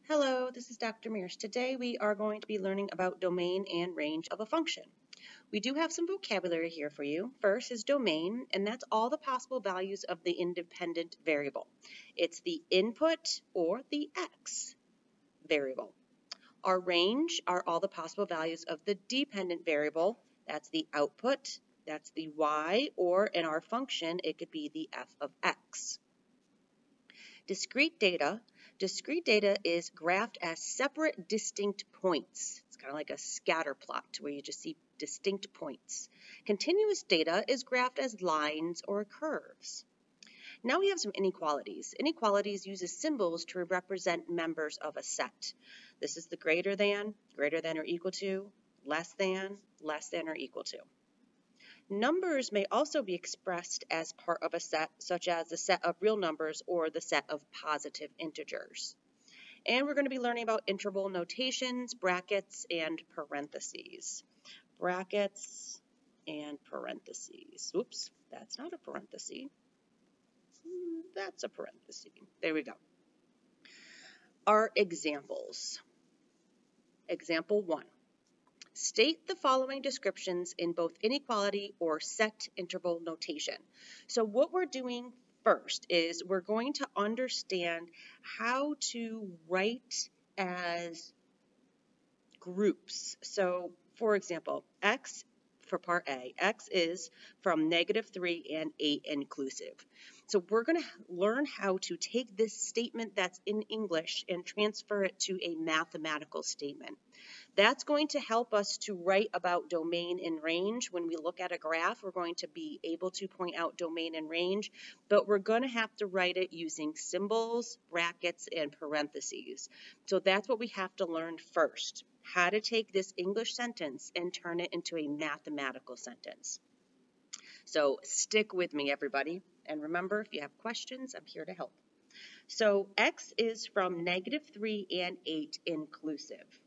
Hello, this is Dr. Mears. Today we are going to be learning about domain and range of a function. We do have some vocabulary here for you. First is domain, and that's all the possible values of the independent variable. It's the input or the x variable. Our range are all the possible values of the dependent variable. That's the output, that's the y, or in our function, it could be the f of x. Discrete data is graphed as separate distinct points. It's kind of like a scatter plot where you just see distinct points. Continuous data is graphed as lines or curves. Now we have some inequalities. Inequalities uses symbols to represent members of a set. This is the greater than or equal to, less than or equal to. Numbers may also be expressed as part of a set, such as the set of real numbers or the set of positive integers. And we're going to be learning about interval notations, brackets, and parentheses. Brackets and parentheses. Oops, that's not a parenthesis. That's a parenthesis. There we go. Our examples. Example 1. State the following descriptions in both inequality or set interval notation. So what we're doing first is we're going to understand how to write as groups. So for example, x for part A, x is from -3 and 8 inclusive. So we're going to learn how to take this statement that's in English and transfer it to a mathematical statement. That's going to help us to write about domain and range. When we look at a graph, we're going to be able to point out domain and range, but we're going to have to write it using symbols, brackets, and parentheses. So that's what we have to learn first, how to take this English sentence and turn it into a mathematical sentence. So stick with me, everybody. And remember, if you have questions, I'm here to help. So x is from -3 and 8 inclusive.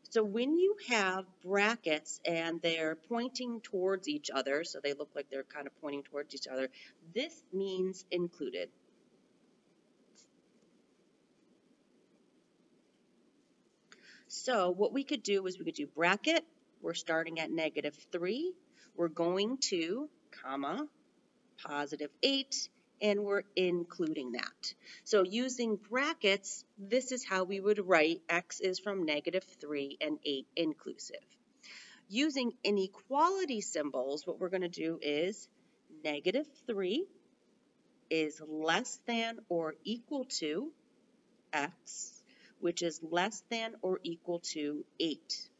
So when you have brackets and they're pointing towards each other, so they look like they're kind of pointing towards each other, this means included. So what we could do is we could do bracket, we're starting at -3, we're going to, comma, +8, and we're including that. So using brackets, this is how we would write x is from -3 and 8 inclusive. Using inequality symbols, what we're going to do is -3 is less than or equal to x, which is less than or equal to 8.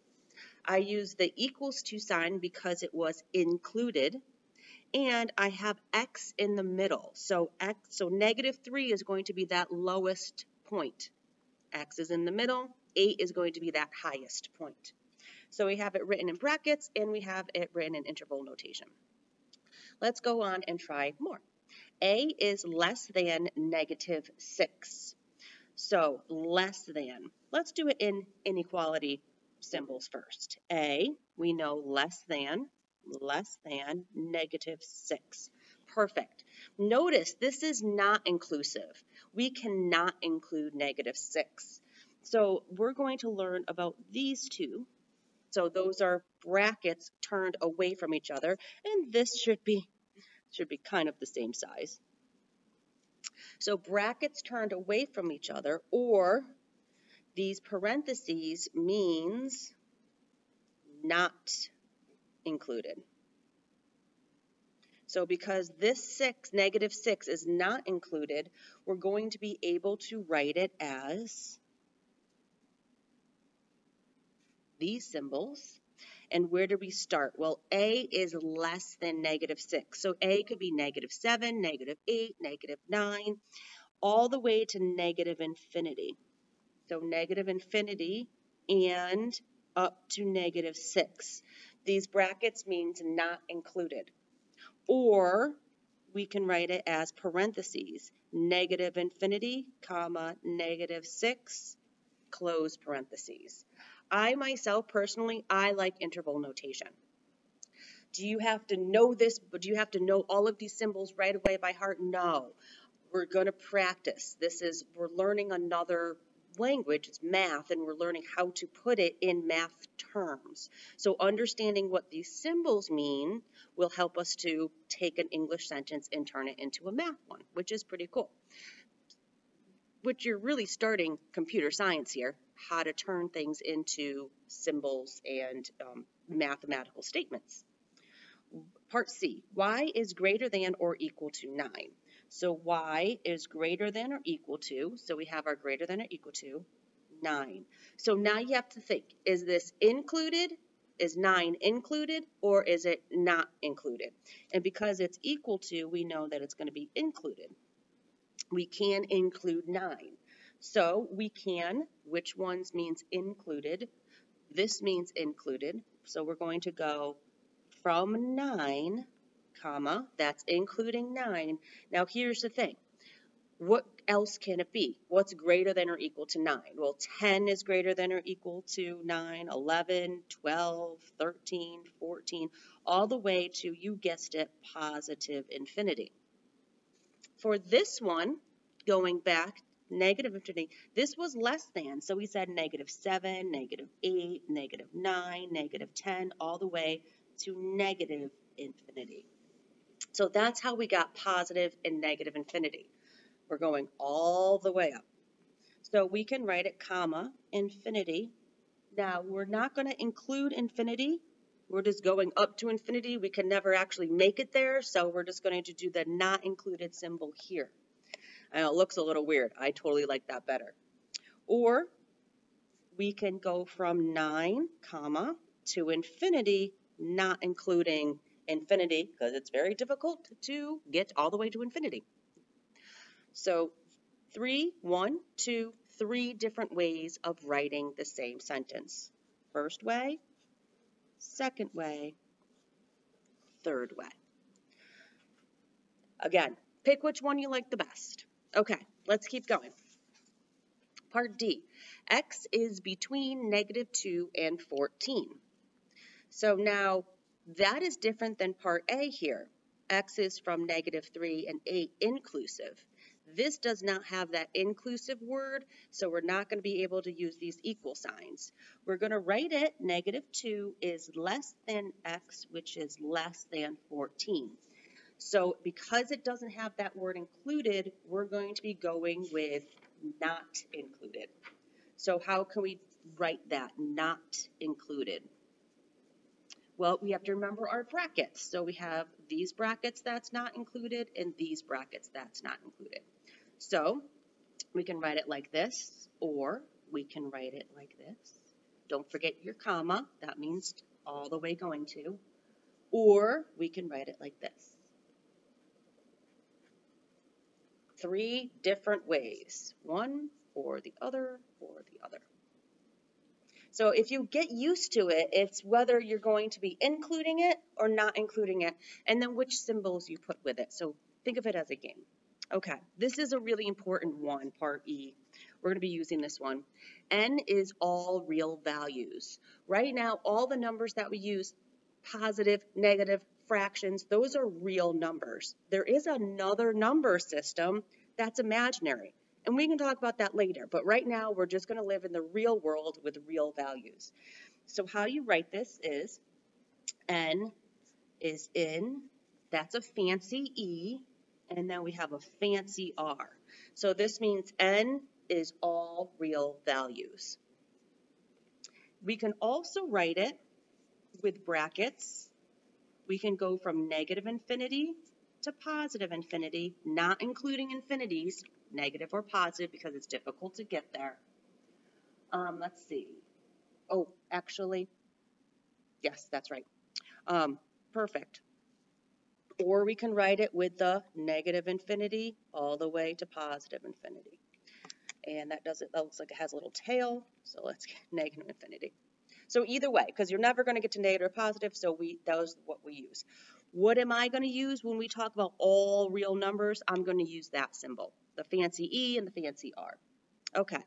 I use the equals to sign because it was included. And I have x in the middle. So -3 is going to be that lowest point. X is in the middle, 8 is going to be that highest point. So we have it written in brackets and we have it written in interval notation. Let's go on and try more. A is less than -6. So less than. Let's do it in inequality symbols first. A, we know less than -6. Perfect. Notice this is not inclusive. We cannot include -6. So we're going to learn about these two. So those are brackets turned away from each other, and this should be kind of the same size. So brackets turned away from each other, or these parentheses means not included. So because this -6 is not included, we're going to be able to write it as these symbols. And where do we start? Well, A is less than -6. So A could be -7, -8, -9, all the way to -infinity. So -infinity and up to -6. These brackets means not included. Or we can write it as parentheses, -infinity, comma, -6, close parentheses. I myself personally, I like interval notation. Do you have to know this, but do you have to know all of these symbols right away by heart? No. We're going to practice. We're learning another language, it's math, and we're learning how to put it in math terms. So understanding what these symbols mean will help us to take an English sentence and turn it into a math one, which is pretty cool. Which you're really starting computer science here, how to turn things into symbols and mathematical statements. Part C, y is greater than or equal to 9. So y is greater than or equal to, so we have our greater than or equal to 9. So now you have to think, is this included? Is 9 included, or is it not included? And because it's equal to, we know that it's going to be included. We can include 9. So we can, which ones means included? This means included. So we're going to go from 9, comma, that's including 9. Now here's the thing. What else can it be? What's greater than or equal to 9? Well, 10 is greater than or equal to 9, 11, 12, 13, 14, all the way to, you guessed it, positive infinity. For this one, going back, negative infinity, this was less than, so we said -7, -8, -9, -10, all the way to negative infinity. So that's how we got positive and negative infinity. We're going all the way up. So we can write it, comma, infinity. Now, we're not going to include infinity. We're just going up to infinity. We can never actually make it there, so we're just going to do the not included symbol here. I know it looks a little weird. I totally like that better. Or we can go from 9, comma, to infinity, not including infinity, because it's very difficult to get all the way to infinity. So 3 different ways of writing the same sentence. First way, second way, third way. Again, pick which one you like the best. Okay, let's keep going. Part D, x is between -2 and 14. So now that is different than part A here. X is from -3 and 8 inclusive. This does not have that inclusive word, so we're not going to be able to use these equal signs. We're going to write it, -2 is less than x, which is less than 14. So because it doesn't have that word included, we're going to be going with not included. So how can we write that, not included? Well, we have to remember our brackets. So we have these brackets that's not included and these brackets that's not included. So we can write it like this, or we can write it like this. Don't forget your comma. That means all the way going to. Or we can write it like this. 3 different ways. One or the other or the other. So if you get used to it, it's whether you're going to be including it or not including it, and then which symbols you put with it. So think of it as a game. Okay, this is a really important one, part E. We're going to be using this one. N is all real values. Right now, all the numbers that we use, positive, negative, fractions, those are real numbers. There is another number system that's imaginary. And we can talk about that later, but right now we're just going to live in the real world with real values. So how you write this is N is in, that's a fancy E, and then we have a fancy R. So this means N is all real values. We can also write it with brackets. We can go from negative infinity to positive infinity, not including infinities, negative or positive, because it's difficult to get there. Let's see. Oh, actually, yes, that's right. Perfect. Or we can write it with the negative infinity all the way to positive infinity. And that looks like it has a little tail, so let's get negative infinity. So either way, because you're never going to get to negative or positive, so that was what we use. What am I going to use when we talk about all real numbers? I'm going to use that symbol, the fancy E and the fancy R. Okay,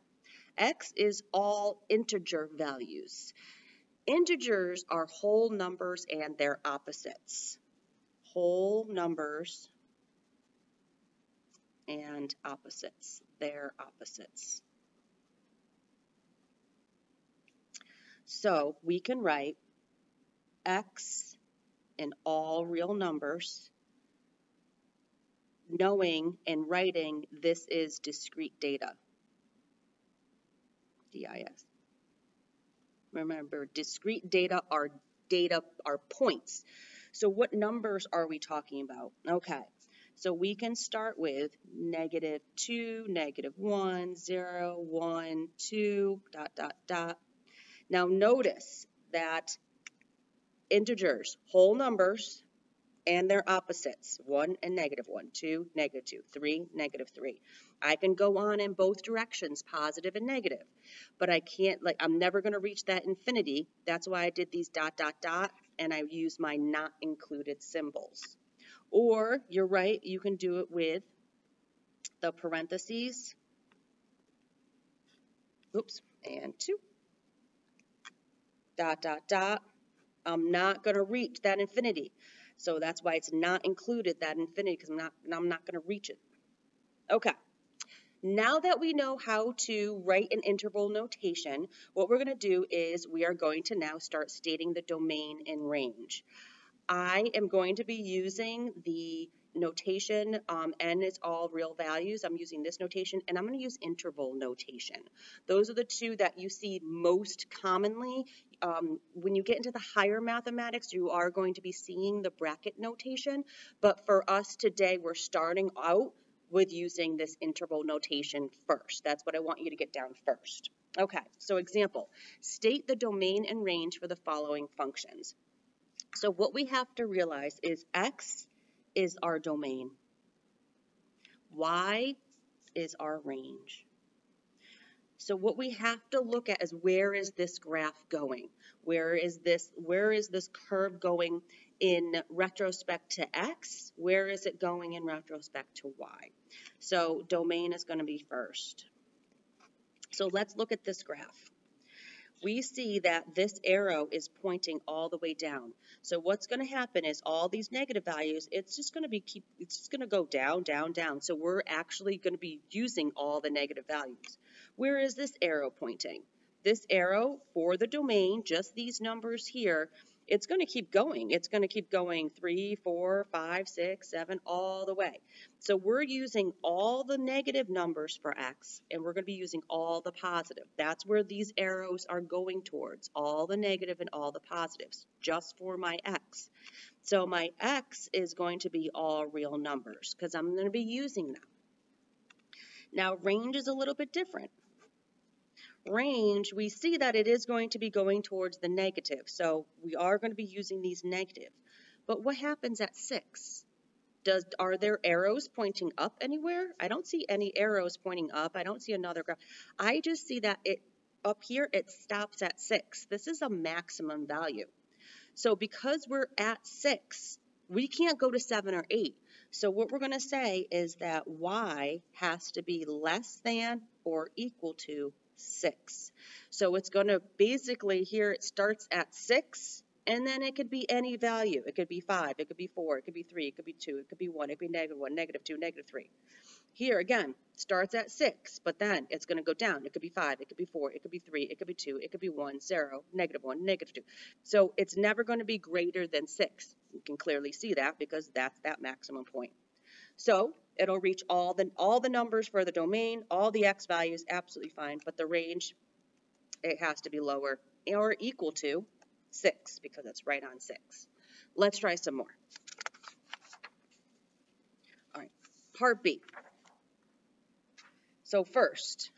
X is all integer values. Integers are whole numbers and their opposites. Whole numbers and opposites, their opposites. So we can write x in all real numbers, knowing and writing this is discrete data, DIS. Remember, discrete data are points. So what numbers are we talking about? Okay, so we can start with -2, -1, 0, 1, 2, ... Now notice that integers, whole numbers, and their opposites, 1 and -1, 2, -2, 3, -3. I can go on in both directions, positive and negative, but I can't, I'm never going to reach that infinity. That's why I did these ... and I use my not included symbols. Or, you're right, you can do it with the parentheses, oops, and 2, ... I'm not going to reach that infinity. So that's why it's not included, that infinity, because I'm not going to reach it. Okay, now that we know how to write an interval notation, what we're going to do is we are going to now start stating the domain and range. I am going to be using the notation, n is all real values. I'm using this notation, and I'm going to use interval notation. Those are the two that you see most commonly. When you get into the higher mathematics, you are going to be seeing the bracket notation, but for us today, we're starting out with using this interval notation first. That's what I want you to get down first. Okay, so example, state the domain and range for the following functions. So what we have to realize is x is our domain, y is our range. So what we have to look at is, where is this graph going? Where is this curve going in retrospect to x? Where is it going in retrospect to y? So domain is going to be first. So let's look at this graph. We see that this arrow is pointing all the way down. So what's going to happen is all these negative values, it's just going to go down, down, down. So we're actually going to be using all the negative values. Where is this arrow pointing? This arrow for the domain, just these numbers here, it's going to keep going. It's going to keep going 3, 4, 5, 6, 7, all the way. So we're using all the negative numbers for x, and we're going to be using all the positive. That's where these arrows are going towards, all the negative and all the positives, just for my x. So my x is going to be all real numbers, because I'm going to be using them. Now, range is a little bit different. Range, we see that it is going to be going towards the negative, so we are going to be using these negative. But what happens at 6? Are there arrows pointing up anywhere? I don't see any arrows pointing up. I don't see another graph. I just see that up here it stops at 6. This is a maximum value. So because we're at 6, we can't go to 7 or 8. So what we're going to say is that y has to be less than or equal to 6. So it's going to basically, here it starts at 6, and then it could be any value. It could be 5, it could be 4, it could be 3, it could be 2, it could be 1, it could be -1, -2, -3. Here again, starts at 6, but then it's going to go down. It could be 5, it could be 4, it could be 3, it could be 2, it could be 1, 0, -1, -2. So it's never going to be greater than 6. You can clearly see that because that's that maximum point. So it'll reach all the numbers for the domain, all the x values, absolutely fine, but the range, it has to be lower or equal to 6 because it's right on 6. Let's try some more. All right, part B. So first,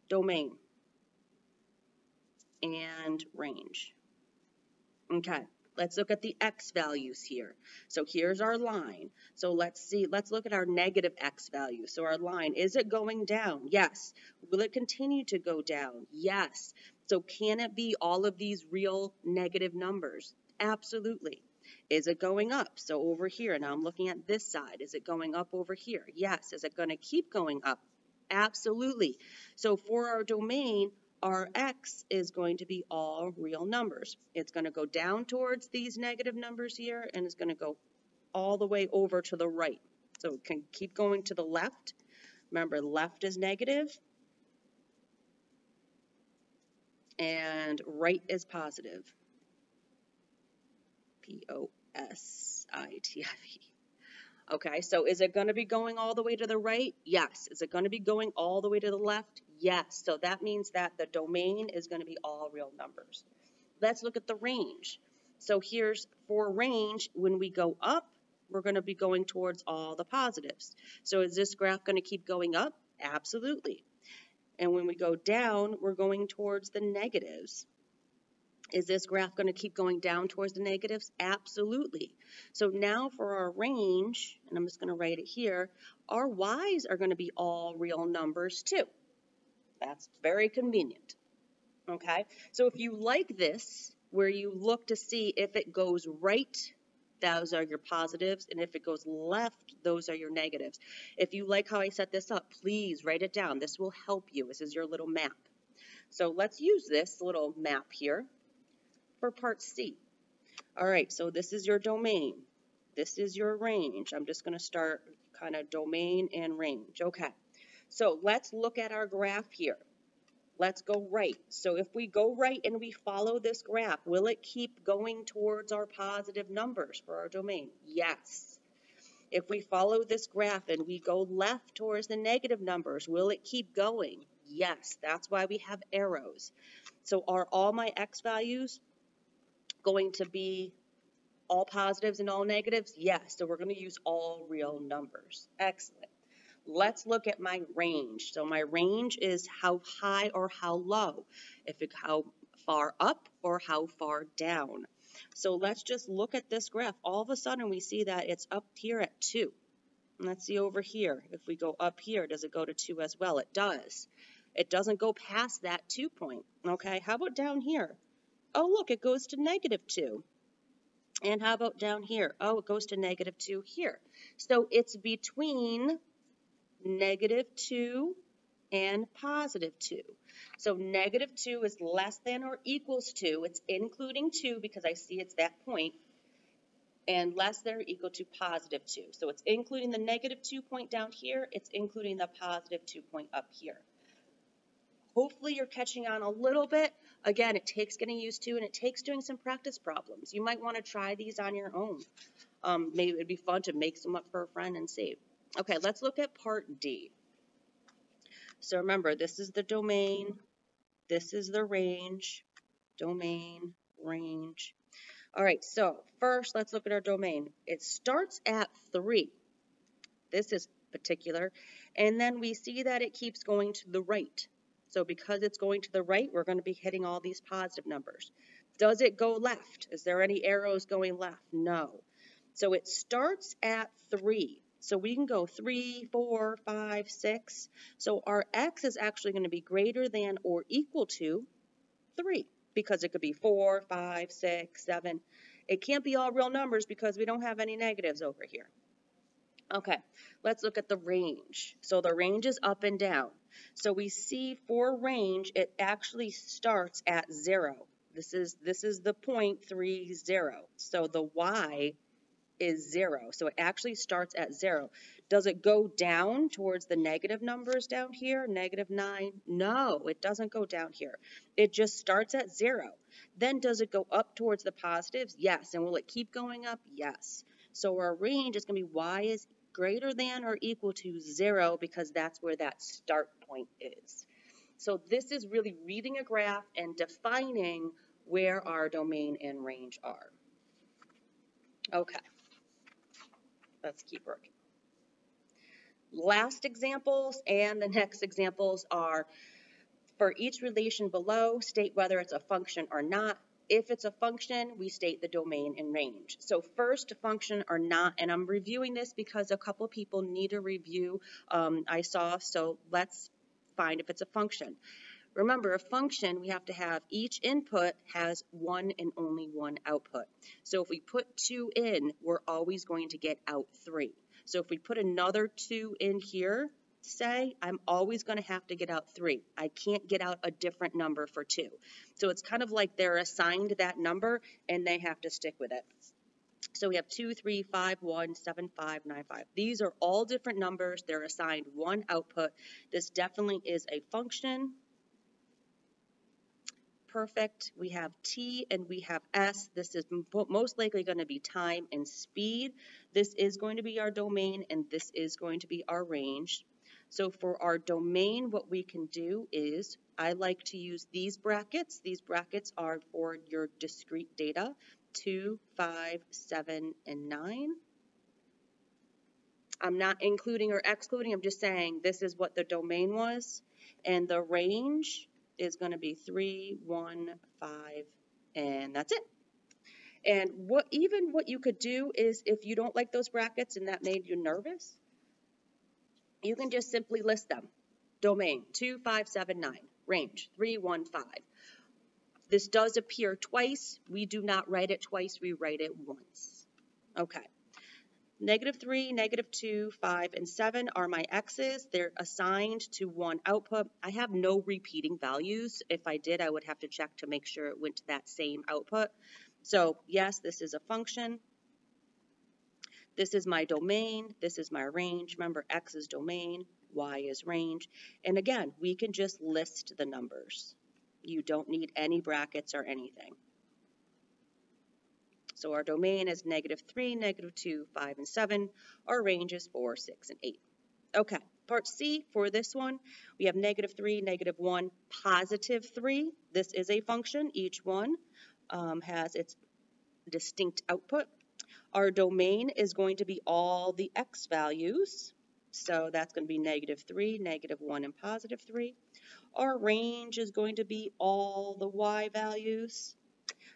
domain and range. Okay, let's look at the x values here. So here's our line. So let's look at our negative x value. So our line, is it going down? Yes. Will it continue to go down? Yes. So can it be all of these real negative numbers? Absolutely. Is it going up? So over here, now I'm looking at this side. Is it going up over here? Yes. Is it going to keep going up? Absolutely. So for our domain, our x is going to be all real numbers. It's going to go down towards these negative numbers here, and it's going to go all the way over to the right. So it can keep going to the left. Remember, left is negative, and right is positive. Positive. Okay, so is it going to be going all the way to the right? Yes. Is it going to be going all the way to the left? Yes. So that means that the domain is going to be all real numbers. Let's look at the range. So here's for range, when we go up, we're going to be going towards all the positives. So is this graph going to keep going up? Absolutely. And when we go down, we're going towards the negatives. Is this graph going to keep going down towards the negatives? Absolutely. So now for our range, and I'm just going to write it here, our y's are going to be all real numbers too. That's very convenient. Okay, so if you like this, where you look to see if it goes right, those are your positives, and if it goes left, those are your negatives. If you like how I set this up, please write it down. This will help you. This is your little map. So let's use this little map here for part C. All right, so this is your domain. This is your range. I'm just going to start kind of domain and range. Okay, so let's look at our graph here. Let's go right. So if we go right and we follow this graph, will it keep going towards our positive numbers for our domain? Yes. If we follow this graph and we go left towards the negative numbers, will it keep going? Yes. That's why we have arrows. So are all my x values going to be all positives and all negatives? Yes. So we're going to use all real numbers. Excellent. Let's look at my range. So my range is how high or how low, how far up or how far down. So let's just look at this graph. All of a sudden we see that it's up here at 2. And let's see over here. If we go up here, does it go to 2 as well? It does. It doesn't go past that 2 point. Okay, how about down here? Oh, look, it goes to -2. And how about down here? Oh, it goes to -2 here. So it's between -2 and +2. So -2 is less than or equals 2. It's including 2 because I see it's that point, and less than or equal to +2. So it's including the -2 point down here. It's including the +2 point up here. Hopefully you're catching on a little bit. Again, it takes getting used to, and it takes doing some practice problems. You might want to try these on your own. Maybe it'd be fun to make some up for a friend and save. Okay, let's look at part D. So remember, this is the domain, this is the range, domain, range. All right, so first let's look at our domain. It starts at 3. This is particular, and then we see that it keeps going to the right. So because it's going to the right, we're going to be hitting all these positive numbers. Does it go left? Is there any arrows going left? No. So it starts at 3. So we can go 3, 4, 5, 6. So our x is actually going to be greater than or equal to 3, because it could be 4, 5, 6, 7. It can't be all real numbers because we don't have any negatives over here. Okay, let's look at the range. So the range is up and down. So we see for range, it actually starts at 0. This is the point 3, 0. So the y is 0. So it actually starts at 0. Does it go down towards the negative numbers down here? -9? No, it doesn't go down here. It just starts at 0. Then does it go up towards the positives? Yes. And will it keep going up? Yes. So our range is going to be y is greater than or equal to 0, because that's where that start point is. So this is really reading a graph and defining where our domain and range are. Okay. Let's keep working. Last examples and the next examples are for each relation below, state whether it's a function or not. If it's a function, we state the domain and range. So first, function or not, and I'm reviewing this because a couple people need a review I saw, so let's find if it's a function. Remember, a function, we have to have each input has one and only one output. So if we put 2 in, we're always going to get out 3. So if we put another 2 in here, say, I'm always going to have to get out 3. I can't get out a different number for 2. So it's kind of like they're assigned that number and they have to stick with it. So we have 2, 3, 5, 1, 7, 5, 9, 5. These are all different numbers. They're assigned one output. This definitely is a function. perfect. We have t and we have s. This is most likely going to be time and speed. This is going to be our domain, and this is going to be our range. So for our domain, what we can do is, I like to use these brackets. These brackets are for your discrete data, 2, 5, 7, and 9. I'm not including or excluding, I'm just saying this is what the domain was. And the range is going to be 3, 1, 5, and that's it. And what you could do is, if you don't like those brackets and that made you nervous, you can just simply list them. Domain, 2, 5, 7, 9. Range, 3, 1, 5. This does appear twice. We do not write it twice, we write it once. Okay. -3, -2, 5, and 7 are my x's. They're assigned to one output. I have no repeating values. If I did, I would have to check to make sure it went to that same output. So yes, this is a function. This is my domain. This is my range. Remember, x is domain, y is range. And again, we can just list the numbers. You don't need any brackets or anything. So our domain is -3, -2, 5, and 7. Our range is 4, 6, and 8. Okay, part C for this one, we have -3, -1, +3. This is a function. Each one has its distinct output. Our domain is going to be all the x values. So that's going to be -3, -1, and +3. Our range is going to be all the y values.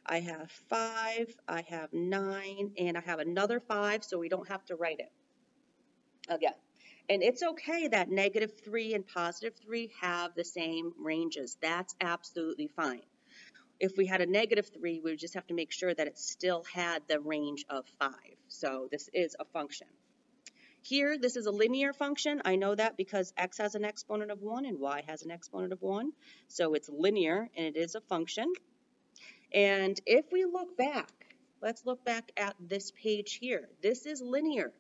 I have 5, I have 9, and I have another 5, so we don't have to write it again. And it's okay that -3 and +3 have the same ranges. That's absolutely fine. If we had a -3, we would just have to make sure that it still had the range of 5. So this is a function. Here, this is a linear function. I know that because x has an exponent of 1 and y has an exponent of 1. So it's linear, and it is a function. And if we look back, let's look back at this page here. This is linear.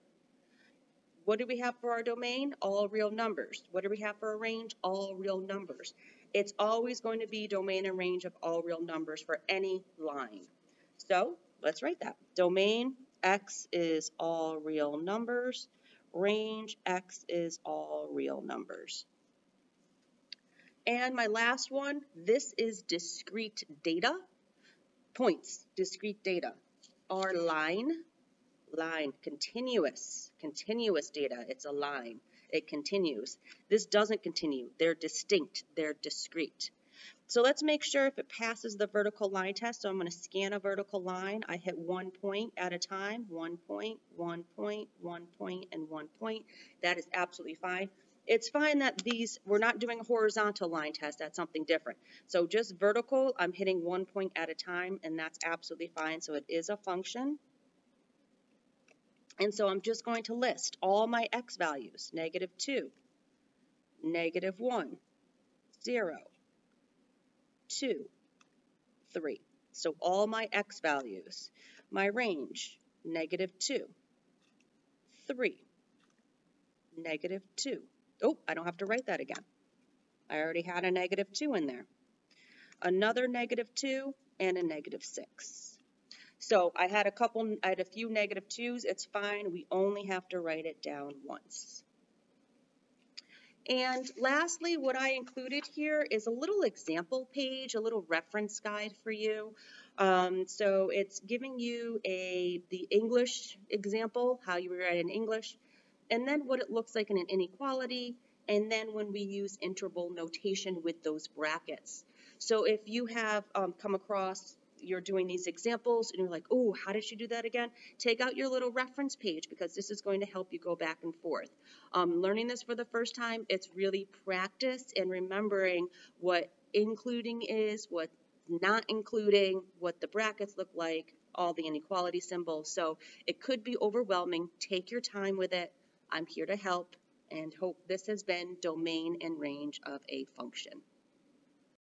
What do we have for our domain? All real numbers. What do we have for a range? All real numbers. It's always going to be domain and range of all real numbers for any line. So let's write that. Domain, x is all real numbers. Range, x is all real numbers. And my last one, this is discrete data. Points, discrete data. Our line, continuous data. It's a line. It continues. This doesn't continue. They're distinct. They're discrete. So let's make sure if it passes the vertical line test. So I'm going to scan a vertical line. I hit 1 point at a time. 1 point, 1 point, 1 point, and 1 point. That is absolutely fine. It's fine that we're not doing a horizontal line test. That's something different. So just vertical, I'm hitting 1 point at a time, and that's absolutely fine. So it is a function. And so I'm just going to list all my x values. -2, -1, 0, 2, 3. So all my x values. My range, -2, 3, -2. Oh, I don't have to write that again. I already had a -2 in there. Another -2 and a -6. So I had a few -2s. It's fine. We only have to write it down once. And lastly, what I included here is a little example page, a little reference guide for you. So it's giving you the English example, how you write in English, and then what it looks like in an inequality, and then when we use interval notation with those brackets. So if you have come across, you're doing these examples and you're like, oh, how did she do that again? Take out your little reference page, because this is going to help you go back and forth. Learning this for the first time, it's really practice and remembering what including is, what not including, what the brackets look like, all the inequality symbols. So it could be overwhelming. Take your time with it. I'm here to help, and hope this has been domain and range of a function.